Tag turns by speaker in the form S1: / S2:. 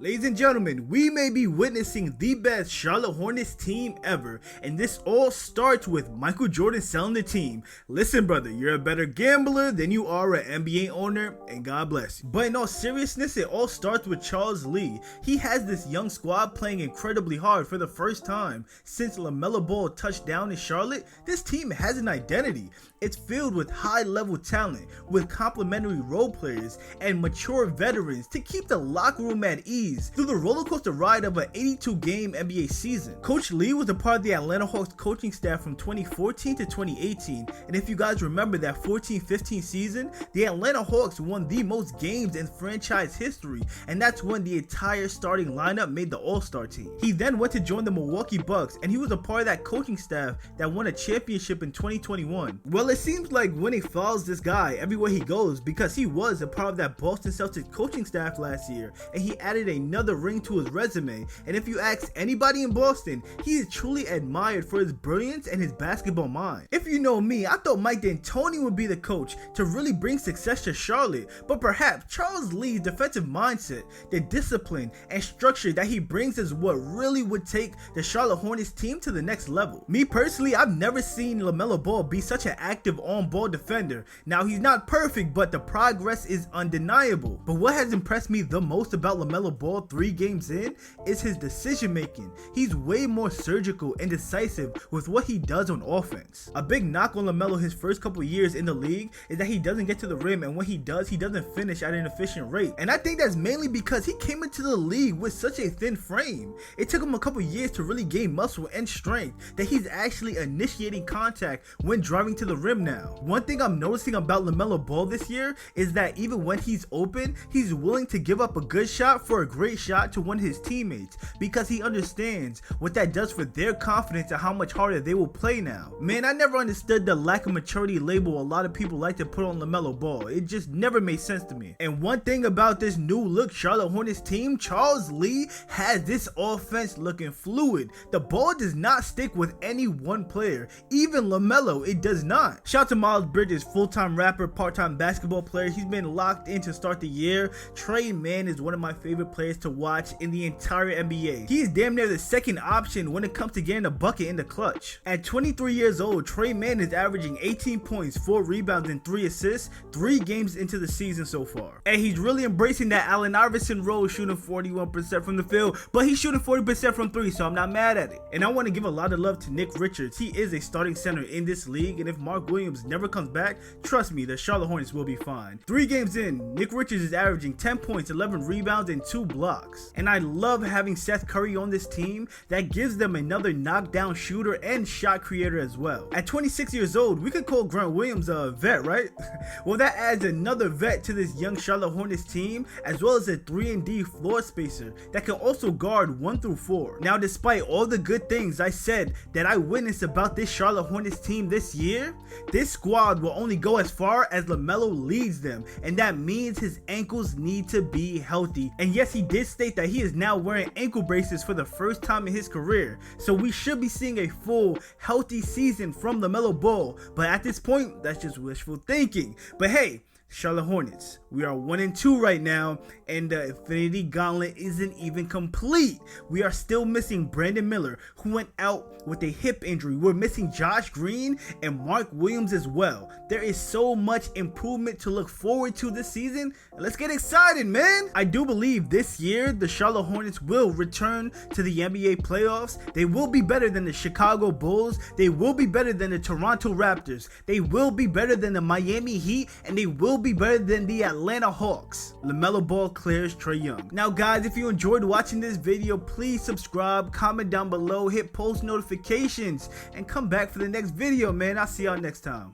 S1: Ladies and gentlemen, we may be witnessing the best Charlotte Hornets team ever, and this all starts with Michael Jordan selling the team. Listen brother, you're a better gambler than you are an NBA owner, and God bless you. But in all seriousness, it all starts with Charles Lee. He has this young squad playing incredibly hard for the first time since LaMelo Ball touched down in Charlotte. This team has an identity. It's filled with high-level talent, with complementary role players and mature veterans to keep the locker room at ease through the roller coaster ride of an 82-game NBA season. Coach Lee was a part of the Atlanta Hawks coaching staff from 2014 to 2018, and if you guys remember that 14-15 season, the Atlanta Hawks won the most games in franchise history, and that's when the entire starting lineup made the All-Star team. He then went to join the Milwaukee Bucks, and he was a part of that coaching staff that won a championship in 2021. Well, it seems like winning follows this guy everywhere he goes because he was a part of that Boston Celtics coaching staff last year, and he added another ring to his resume. And if you ask anybody in Boston, he is truly admired for his brilliance and his basketball mind. If you know me, I thought Mike D'Antoni would be the coach to really bring success to Charlotte, but perhaps Charles Lee's defensive mindset, the discipline and structure that he brings is what really would take the Charlotte Hornets team to the next level. Me personally, I've never seen LaMelo Ball be such an active on-ball defender. Now he's not perfect, but the progress is undeniable. But what has impressed me the most about LaMelo Ball 3 games in is his decision making. He's way more surgical and decisive with what he does on offense. A big knock on LaMelo his first couple years in the league is that he doesn't get to the rim, and when he does, he doesn't finish at an efficient rate. And I think that's mainly because he came into the league with such a thin frame. It took him a couple years to really gain muscle and strength that he's actually initiating contact when driving to the rim now. One thing I'm noticing about LaMelo Ball this year is that even when he's open, he's willing to give up a good shot for a great shot to one of his teammates because he understands what that does for their confidence and how much harder they will play now. Man, I never understood the lack of maturity label a lot of people like to put on LaMelo Ball. It just never made sense to me. And one thing about this new look Charlotte Hornets team, Charles Lee has this offense looking fluid. The ball does not stick with any one player, even LaMelo, it does not. Shout out to Miles Bridges, full-time rapper, part-time basketball player. He's been locked in to start the year. Trey Mann is one of my favorite players to watch in the entire NBA. He is damn near the second option when it comes to getting a bucket in the clutch. At 23 years old, Trey Mann is averaging 18 points, 4 rebounds, and 3 assists 3 games into the season so far. And he's really embracing that Allen Iverson role, shooting 41% from the field, but he's shooting 40% from 3, so I'm not mad at it. And I want to give a lot of love to Nick Richards. He is a starting center in this league, and if Mark Williams never comes back, trust me, the Charlotte Hornets will be fine. 3 games in, Nick Richards is averaging 10 points, 11 rebounds, and 2 blocks. And I love having Seth Curry on this team. That gives them another knockdown shooter and shot creator as well. At 26 years old, we could call Grant Williams a vet, right? Well, that adds another vet to this young Charlotte Hornets team, as well as a 3-and-D floor spacer that can also guard 1 through 4. Now, despite all the good things I said that I witnessed about this Charlotte Hornets team this year, this squad will only go as far as LaMelo leads them, and that means his ankles need to be healthy. And yes, he did state that he is now wearing ankle braces for the first time in his career, so we should be seeing a full healthy season from LaMelo Ball, but at this point that's just wishful thinking. But hey, Charlotte Hornets, we are 1-2 right now, and the Infinity Gauntlet isn't even complete. We are still missing Brandon Miller, who went out with a hip injury. We're missing Josh Green and Mark Williams as well. There is so much improvement to look forward to this season. Let's get excited, man. I do believe this year the Charlotte Hornets will return to the NBA playoffs. They will be better than the Chicago Bulls. They will be better than the Toronto Raptors. They will be better than the Miami Heat, and they will be better than the Atlanta Hawks. LaMelo Ball clears Trae Young. Now guys, if you enjoyed watching this video, please subscribe, comment down below, hit post notifications, and come back for the next video, man. I'll see y'all next time.